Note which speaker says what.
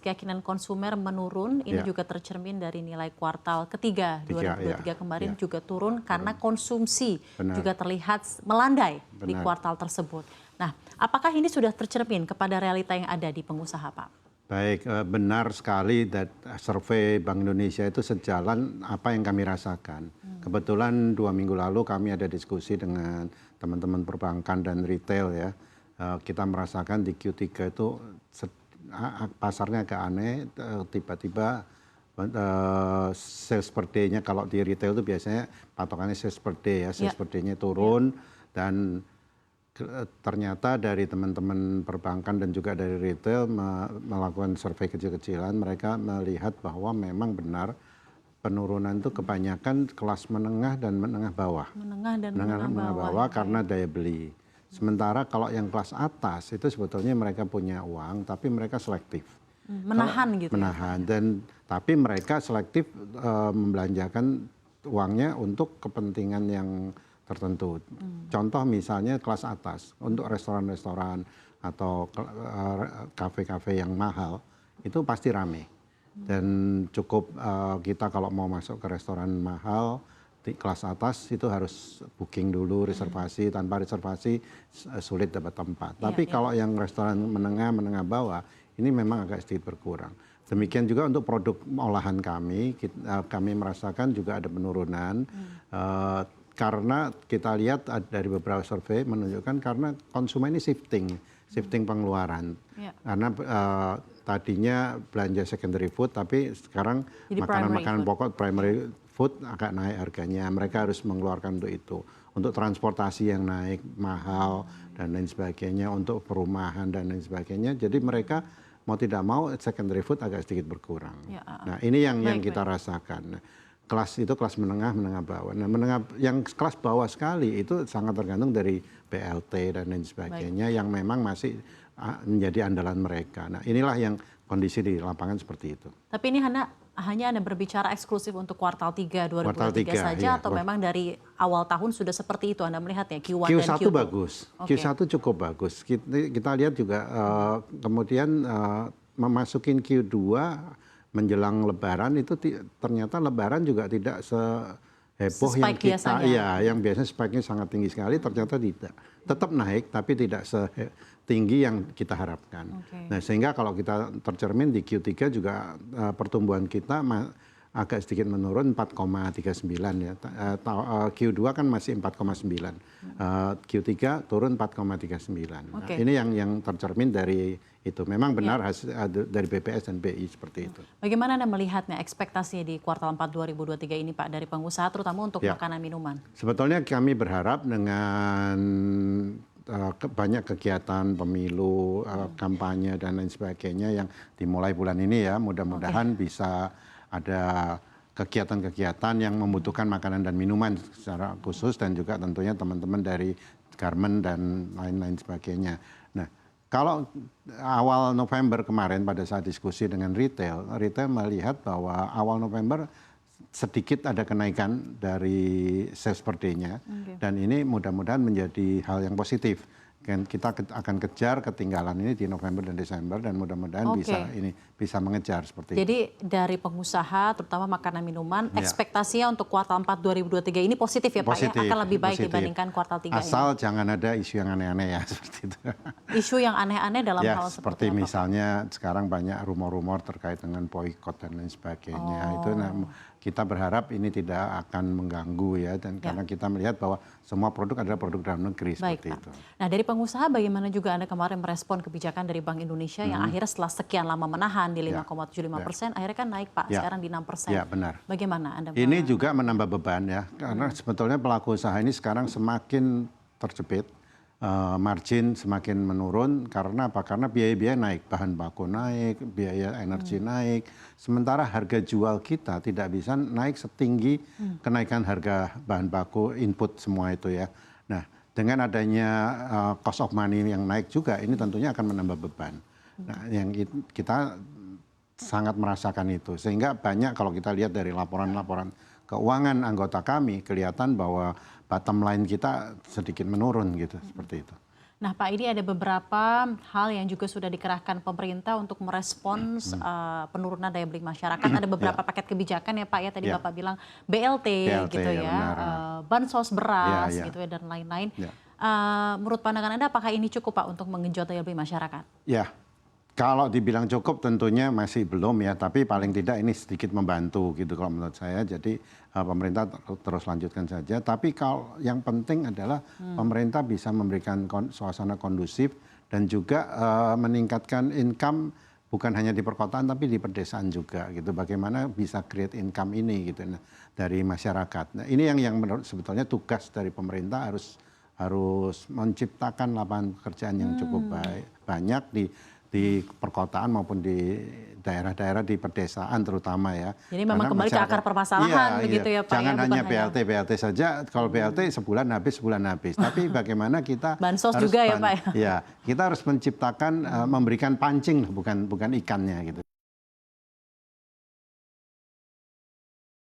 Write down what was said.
Speaker 1: keyakinan konsumer menurun, ini juga tercermin dari nilai kuartal ketiga 2023 kemarin juga turun karena konsumsi juga terlihat melandai di kuartal tersebut. Nah, apakah ini sudah tercermin kepada realita yang ada di pengusaha, Pak?
Speaker 2: Baik, benar sekali survei Bank Indonesia itu sejalan apa yang kami rasakan. Kebetulan 2 minggu lalu kami ada diskusi dengan teman-teman perbankan dan retail ya. Kita merasakan di Q3 itu pasarnya agak aneh, tiba-tiba sales per day-nya kalau di retail itu biasanya patokannya sales per day ya, sales per day-nya turun dan ternyata dari teman-teman perbankan dan juga dari retail melakukan survei kecil-kecilan, mereka melihat bahwa memang benar penurunan itu kebanyakan kelas menengah dan menengah bawah. Menengah bawah karena daya beli. Sementara kalau yang kelas atas itu sebetulnya mereka punya uang, tapi mereka selektif.
Speaker 1: Menahan gitu.
Speaker 2: Menahan tapi mereka selektif membelanjakan uangnya untuk kepentingan yang tertentu. Contoh misalnya kelas atas untuk restoran-restoran atau kafe-kafe yang mahal itu pasti rame dan cukup kita kalau mau masuk ke restoran mahal di kelas atas itu harus booking dulu reservasi, tanpa reservasi sulit dapat tempat. Tapi kalau yang restoran menengah bawah ini memang agak sedikit berkurang. Demikian juga untuk produk olahan kami merasakan juga ada penurunan. Karena kita lihat dari beberapa survei menunjukkan karena konsumen ini shifting pengeluaran. Karena tadinya belanja secondary food, tapi sekarang makanan pokok primary food agak naik harganya. Mereka harus mengeluarkan untuk itu. Untuk transportasi yang naik mahal dan lain sebagainya, untuk perumahan dan lain sebagainya. Jadi mereka mau tidak mau secondary food agak sedikit berkurang. Nah ini yang kita rasakan. Kelas itu kelas menengah bawah. Nah yang kelas bawah sekali itu sangat tergantung dari BLT dan lain sebagainya yang memang masih menjadi andalan mereka. Nah inilah yang kondisi di lapangan seperti itu.
Speaker 1: Tapi ini hanya Anda berbicara eksklusif untuk kuartal 3 2023 saja atau memang dari awal tahun sudah seperti itu Anda melihat ya Q1 dan Q2?
Speaker 2: Bagus, Q1 cukup bagus. Kita lihat juga kemudian memasukin Q2 menjelang Lebaran itu ternyata Lebaran juga tidak seheboh yang kita yang biasanya spike-nya sangat tinggi sekali, ternyata tidak. Tetap naik tapi tidak setinggi yang kita harapkan. Nah sehingga kalau kita tercermin di Q3 juga pertumbuhan kita agak sedikit menurun 4,39 ya. Q2 kan masih 4,9. Q3 turun 4,39. Nah, ini yang tercermin dari itu. Memang benar hasil dari BPS dan BI seperti itu.
Speaker 1: Bagaimana Anda melihatnya ekspektasi di kuartal 4 2023 ini Pak dari pengusaha terutama untuk makanan minuman?
Speaker 2: Sebetulnya kami berharap dengan banyak kegiatan pemilu, kampanye dan lain sebagainya yang dimulai bulan ini ya, mudah-mudahan bisa ada kegiatan-kegiatan yang membutuhkan makanan dan minuman secara khusus dan juga tentunya teman-teman dari garment dan lain-lain sebagainya. Nah, kalau awal November kemarin pada saat diskusi dengan retail melihat bahwa awal November sedikit ada kenaikan dari sales per day-nya dan ini mudah-mudahan menjadi hal yang positif. Kita akan kejar ketinggalan ini di November dan Desember dan mudah-mudahan bisa mengejar seperti itu.
Speaker 1: Jadi dari pengusaha terutama makanan minuman ekspektasinya untuk kuartal 4 2023 ini positif ya Pak ya? Akan lebih baik dibandingkan kuartal 3
Speaker 2: Asal jangan ada isu yang aneh-aneh ya seperti itu.
Speaker 1: Isu yang aneh-aneh dalam hal
Speaker 2: seperti misalnya sekarang banyak rumor-rumor terkait dengan boykot dan lain sebagainya. Itu kita berharap ini tidak akan mengganggu ya dan karena kita melihat bahwa semua produk adalah produk dalam negeri seperti itu.
Speaker 1: Nah dari pengusaha bagaimana juga Anda kemarin merespon kebijakan dari Bank Indonesia yang akhirnya setelah sekian lama menahan di 5,75%, akhirnya kan naik Pak, sekarang di 6%.
Speaker 2: Ya benar.
Speaker 1: Bagaimana Anda?
Speaker 2: Ini juga menambah beban ya, karena sebetulnya pelaku usaha ini sekarang semakin terjepit, margin semakin menurun karena apa? Karena biaya-biaya naik, bahan baku naik, biaya energi naik, sementara harga jual kita tidak bisa naik setinggi kenaikan harga bahan baku input semua itu ya. Nah, dengan adanya cost of money yang naik juga, ini tentunya akan menambah beban. Nah, yang kita sangat merasakan itu, sehingga banyak kalau kita lihat dari laporan-laporan keuangan anggota kami kelihatan bahwa bottom line kita sedikit menurun gitu seperti itu.
Speaker 1: Nah Pak, ini ada beberapa hal yang juga sudah dikerahkan pemerintah untuk merespons penurunan daya beli masyarakat. Ada beberapa paket kebijakan ya Pak ya, tadi Bapak bilang BLT gitu ya, bansos beras gitu ya dan lain-lain. Menurut pandangan Anda apakah ini cukup Pak untuk menggenjot daya beli masyarakat?
Speaker 2: Ya, kalau dibilang cukup tentunya masih belum ya, tapi paling tidak ini sedikit membantu gitu kalau menurut saya. Jadi pemerintah terus lanjutkan saja. Tapi kalau yang penting adalah pemerintah bisa memberikan suasana kondusif dan juga meningkatkan income bukan hanya di perkotaan tapi di pedesaan juga gitu. Bagaimana bisa create income ini gitu dari masyarakat. Nah, ini yang menurut sebetulnya tugas dari pemerintah harus menciptakan lapangan pekerjaan yang cukup banyak di perkotaan maupun di daerah-daerah di pedesaan terutama ya.
Speaker 1: Jadi memang kembali ke akar permasalahan begitu ya Pak.
Speaker 2: Jangan ya, hanya BLT saja. Kalau BLT sebulan habis. Tapi bagaimana kita
Speaker 1: bansos juga ya Pak.
Speaker 2: Ya, kita harus menciptakan memberikan pancing bukan ikannya gitu.